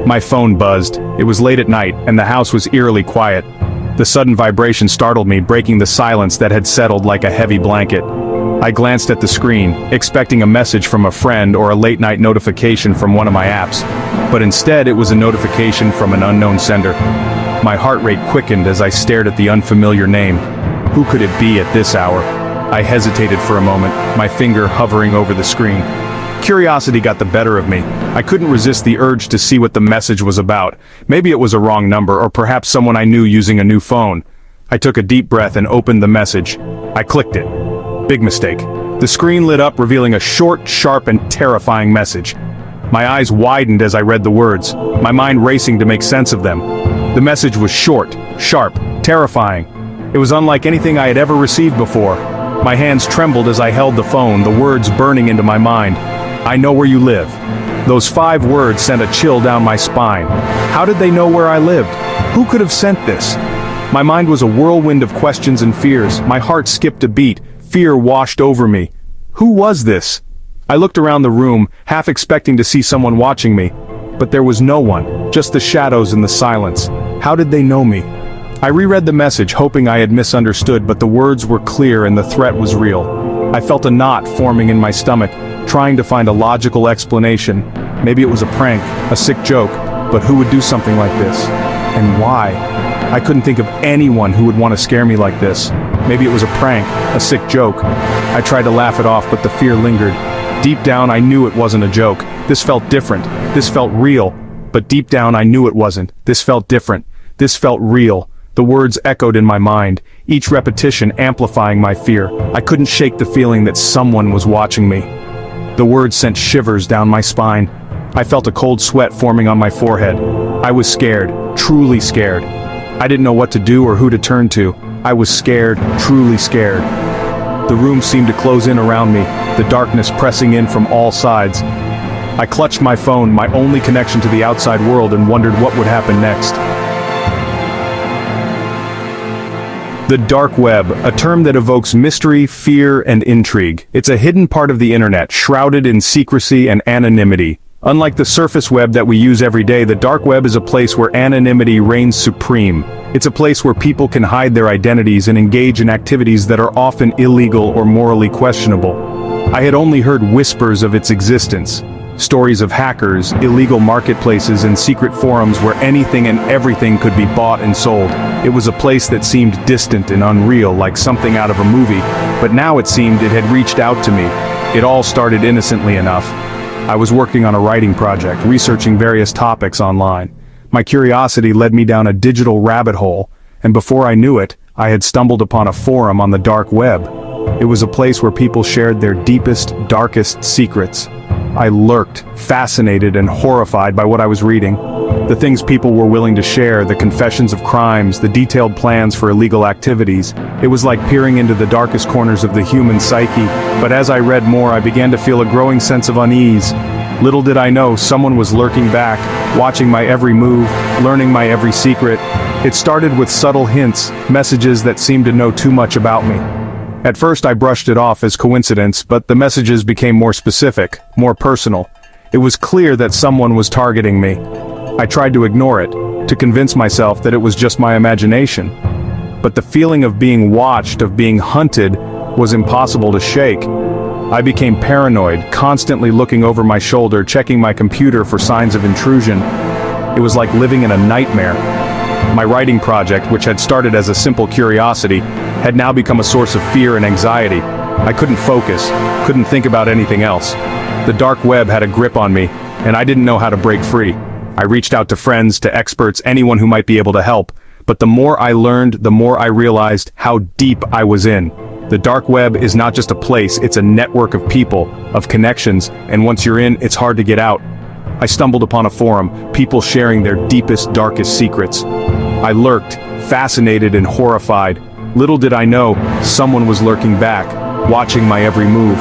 My phone buzzed. It was late at night, and the house was eerily quiet. The sudden vibration startled me, breaking the silence that had settled like a heavy blanket. I glanced at the screen, expecting a message from a friend or a late-night notification from one of my apps. But instead, it was a notification from an unknown sender. My heart rate quickened as I stared at the unfamiliar name. Who could it be at this hour? I hesitated for a moment, my finger hovering over the screen. Curiosity got the better of me. I couldn't resist the urge to see what the message was about. Maybe it was a wrong number, or perhaps someone I knew using a new phone. I took a deep breath and opened the message. I clicked it. Big mistake. The screen lit up, revealing a short, sharp, and terrifying message. My eyes widened as I read the words, my mind racing to make sense of them. The message was short, sharp, terrifying. It was unlike anything I had ever received before. My hands trembled as I held the phone, the words burning into my mind. I know where you live. Those 5 words sent a chill down my spine. How did they know where I lived? Who could have sent this? My mind was a whirlwind of questions and fears. My heart skipped a beat. Fear washed over me. Who was this? I looked around the room, half expecting to see someone watching me. But there was no one, just the shadows and the silence. How did they know me? I reread the message, hoping I had misunderstood, but the words were clear and the threat was real. I felt a knot forming in my stomach, trying to find a logical explanation. Maybe it was a prank, a sick joke, but who would do something like this? And why? I couldn't think of anyone who would want to scare me like this. Maybe it was a prank, a sick joke. I tried to laugh it off, but the fear lingered. Deep down, I knew it wasn't a joke. This felt different. This felt real. But deep down, I knew it wasn't. This felt different. This felt real. The words echoed in my mind, each repetition amplifying my fear. I couldn't shake the feeling that someone was watching me. The words sent shivers down my spine. I felt a cold sweat forming on my forehead. I was scared, truly scared. I didn't know what to do or who to turn to. I was scared, truly scared. The room seemed to close in around me, the darkness pressing in from all sides. I clutched my phone, my only connection to the outside world, and wondered what would happen next. The dark web, a term that evokes mystery, fear, and intrigue. It's a hidden part of the internet, shrouded in secrecy and anonymity. Unlike the surface web that we use every day, the dark web is a place where anonymity reigns supreme. It's a place where people can hide their identities and engage in activities that are often illegal or morally questionable. I had only heard whispers of its existence. Stories of hackers, illegal marketplaces, and secret forums where anything and everything could be bought and sold. It was a place that seemed distant and unreal, like something out of a movie, but now it seemed it had reached out to me. It all started innocently enough. I was working on a writing project, researching various topics online. My curiosity led me down a digital rabbit hole, and before I knew it, I had stumbled upon a forum on the dark web. It was a place where people shared their deepest, darkest secrets. I lurked, fascinated and horrified by what I was reading. The things people were willing to share, the confessions of crimes, the detailed plans for illegal activities. It was like peering into the darkest corners of the human psyche, but as I read more, I began to feel a growing sense of unease. Little did I know, someone was lurking back, watching my every move, learning my every secret. It started with subtle hints, messages that seemed to know too much about me. At first I brushed it off as coincidence, but the messages became more specific, more personal. It was clear that someone was targeting me. I tried to ignore it, to convince myself that it was just my imagination. But the feeling of being watched, of being hunted, was impossible to shake. I became paranoid, constantly looking over my shoulder, checking my computer for signs of intrusion. It was like living in a nightmare. My writing project, which had started as a simple curiosity, had now become a source of fear and anxiety. I couldn't focus, couldn't think about anything else. The dark web had a grip on me, and I didn't know how to break free. I reached out to friends, to experts, anyone who might be able to help. But the more I learned, the more I realized how deep I was in. The dark web is not just a place, it's a network of people, of connections, and once you're in, it's hard to get out. I stumbled upon a forum, people sharing their deepest, darkest secrets. I lurked, fascinated and horrified. Little did I know, someone was lurking back, watching my every move,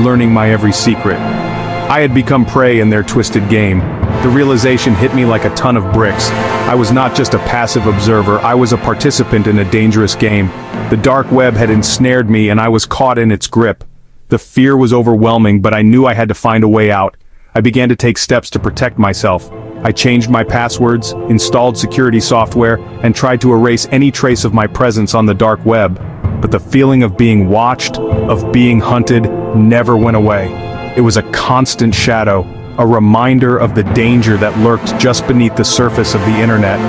learning my every secret. I had become prey in their twisted game. The realization hit me like a ton of bricks. I was not just a passive observer, I was a participant in a dangerous game. The dark web had ensnared me and I was caught in its grip. The fear was overwhelming, but I knew I had to find a way out. I began to take steps to protect myself. I changed my passwords, installed security software, and tried to erase any trace of my presence on the dark web. But the feeling of being watched, of being hunted, never went away. It was a constant shadow, a reminder of the danger that lurked just beneath the surface of the internet.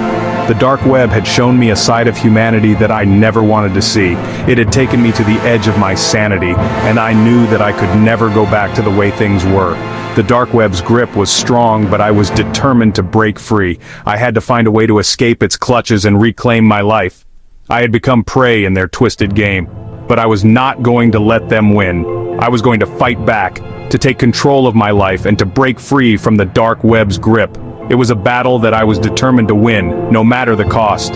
The dark web had shown me a side of humanity that I never wanted to see. It had taken me to the edge of my sanity, and I knew that I could never go back to the way things were. The dark web's grip was strong, but I was determined to break free. I had to find a way to escape its clutches and reclaim my life. I had become prey in their twisted game, but I was not going to let them win. I was going to fight back, to take control of my life and to break free from the dark web's grip. It was a battle that I was determined to win, no matter the cost.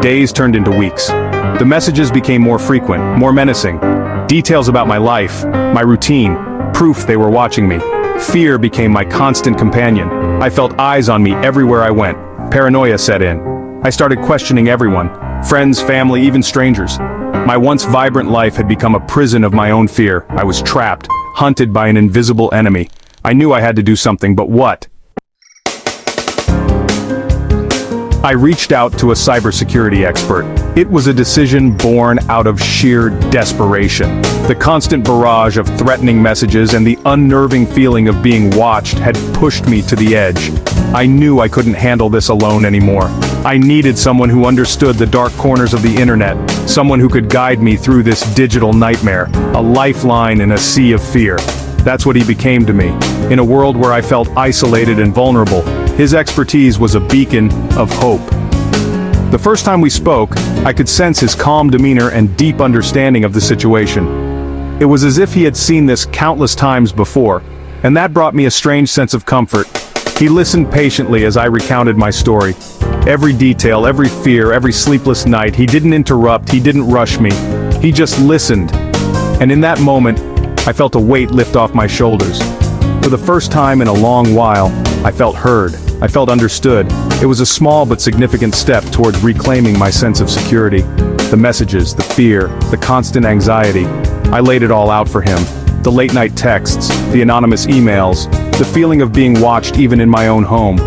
Days turned into weeks. The messages became more frequent, more menacing. Details about my life, my routine, proof they were watching me. Fear became my constant companion. I felt eyes on me everywhere I went. Paranoia set in. I started questioning everyone, friends, family, even strangers. My once vibrant life had become a prison of my own fear. I was trapped, hunted by an invisible enemy. I knew I had to do something, but what? I reached out to a cybersecurity expert. It was a decision born out of sheer desperation. The constant barrage of threatening messages and the unnerving feeling of being watched had pushed me to the edge. I knew I couldn't handle this alone anymore. I needed someone who understood the dark corners of the internet, someone who could guide me through this digital nightmare, a lifeline in a sea of fear. That's what he became to me. In a world where I felt isolated and vulnerable, his expertise was a beacon of hope. The first time we spoke, I could sense his calm demeanor and deep understanding of the situation. It was as if he had seen this countless times before, and that brought me a strange sense of comfort. He listened patiently as I recounted my story. Every detail, every fear, every sleepless night, he didn't interrupt, he didn't rush me. He just listened. And in that moment, I felt a weight lift off my shoulders. For the first time in a long while, I felt heard. I felt understood. It was a small but significant step toward reclaiming my sense of security. The messages, the fear, the constant anxiety. I laid it all out for him. The late-night texts, the anonymous emails, the feeling of being watched even in my own home.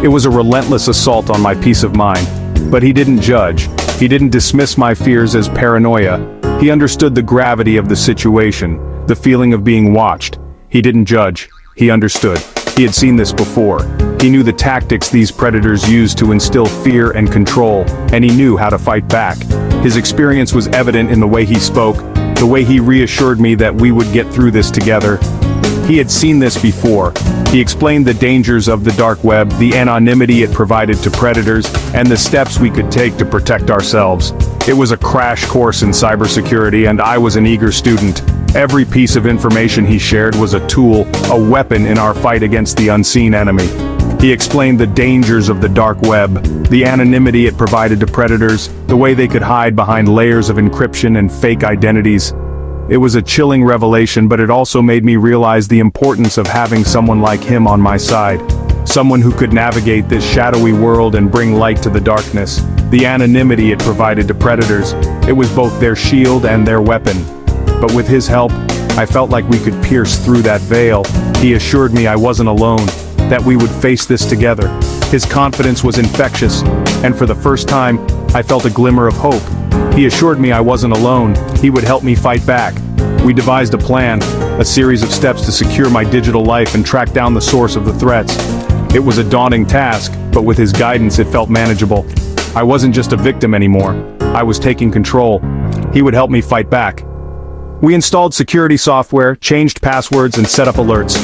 It was a relentless assault on my peace of mind. But he didn't judge. He didn't dismiss my fears as paranoia. He understood the gravity of the situation, the feeling of being watched. He didn't judge. He understood. He had seen this before. He knew the tactics these predators use to instill fear and control, and he knew how to fight back. His experience was evident in the way he spoke, the way he reassured me that we would get through this together. He had seen this before. He explained the dangers of the dark web, the anonymity it provided to predators, and the steps we could take to protect ourselves. It was a crash course in cybersecurity, and I was an eager student. Every piece of information he shared was a tool, a weapon in our fight against the unseen enemy. He explained the dangers of the dark web, the anonymity it provided to predators, the way they could hide behind layers of encryption and fake identities. It was a chilling revelation, but it also made me realize the importance of having someone like him on my side. Someone who could navigate this shadowy world and bring light to the darkness. The anonymity it provided to predators, it was both their shield and their weapon. But with his help, I felt like we could pierce through that veil. He assured me I wasn't alone, that we would face this together. His confidence was infectious, and for the first time, I felt a glimmer of hope. He assured me I wasn't alone, he would help me fight back. We devised a plan, a series of steps to secure my digital life and track down the source of the threats. It was a daunting task, but with his guidance it felt manageable. I wasn't just a victim anymore. I was taking control. He would help me fight back. We installed security software, changed passwords, and set up alerts.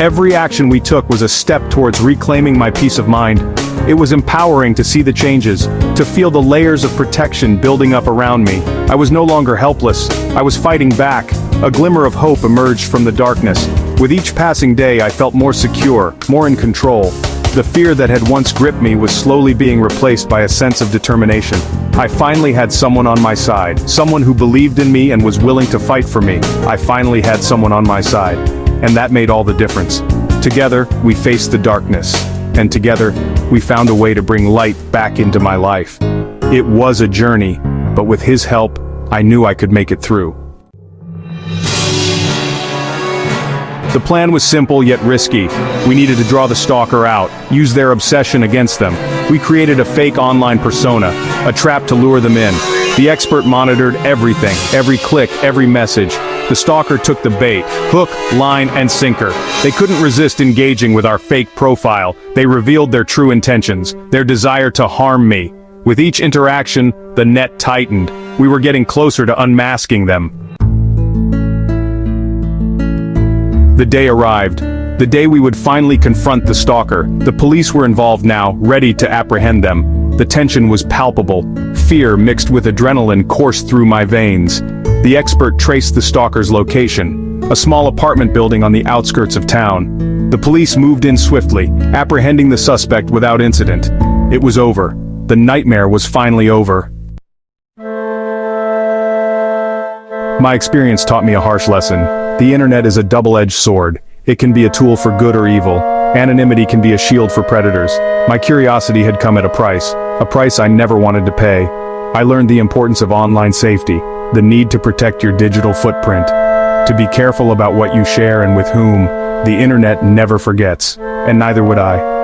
Every action we took was a step towards reclaiming my peace of mind. It was empowering to see the changes, to feel the layers of protection building up around me. I was no longer helpless. I was fighting back. A glimmer of hope emerged from the darkness. With each passing day, I felt more secure, more in control. The fear that had once gripped me was slowly being replaced by a sense of determination. I finally had someone on my side, someone who believed in me and was willing to fight for me. I finally had someone on my side. And that made all the difference. Together, we faced the darkness. And together, we found a way to bring light back into my life. It was a journey, but with his help, I knew I could make it through. The plan was simple yet risky. We needed to draw the stalker out, use their obsession against them. We created a fake online persona, a trap to lure them in. The expert monitored everything, every click, every message. The stalker took the bait, hook, line, and sinker. They couldn't resist engaging with our fake profile. They revealed their true intentions, their desire to harm me. With each interaction, the net tightened. We were getting closer to unmasking them. The day arrived. The day we would finally confront the stalker. The police were involved now, ready to apprehend them. The tension was palpable. Fear mixed with adrenaline coursed through my veins. The expert traced the stalker's location, a small apartment building on the outskirts of town. The police moved in swiftly, apprehending the suspect without incident. It was over. The nightmare was finally over. My experience taught me a harsh lesson. The internet is a double-edged sword. It can be a tool for good or evil. Anonymity can be a shield for predators. My curiosity had come at a price I never wanted to pay. I learned the importance of online safety, the need to protect your digital footprint, to be careful about what you share and with whom. The internet never forgets, and neither would I.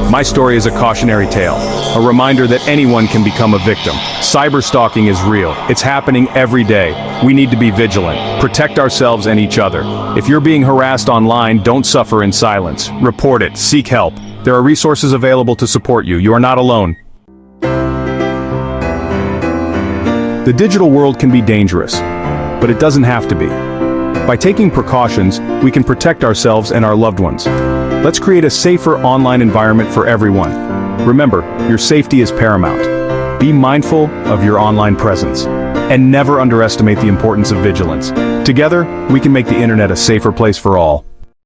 My story is a cautionary tale, a reminder that anyone can become a victim. Cyberstalking is real. It's happening every day. We need to be vigilant, protect ourselves and each other. If you're being harassed online, don't suffer in silence. Report it, seek help. There are resources available to support you. You are not alone. The digital world can be dangerous, but it doesn't have to be. By taking precautions, we can protect ourselves and our loved ones. Let's create a safer online environment for everyone. Remember, your safety is paramount. Be mindful of your online presence, and never underestimate the importance of vigilance. Together, we can make the internet a safer place for all.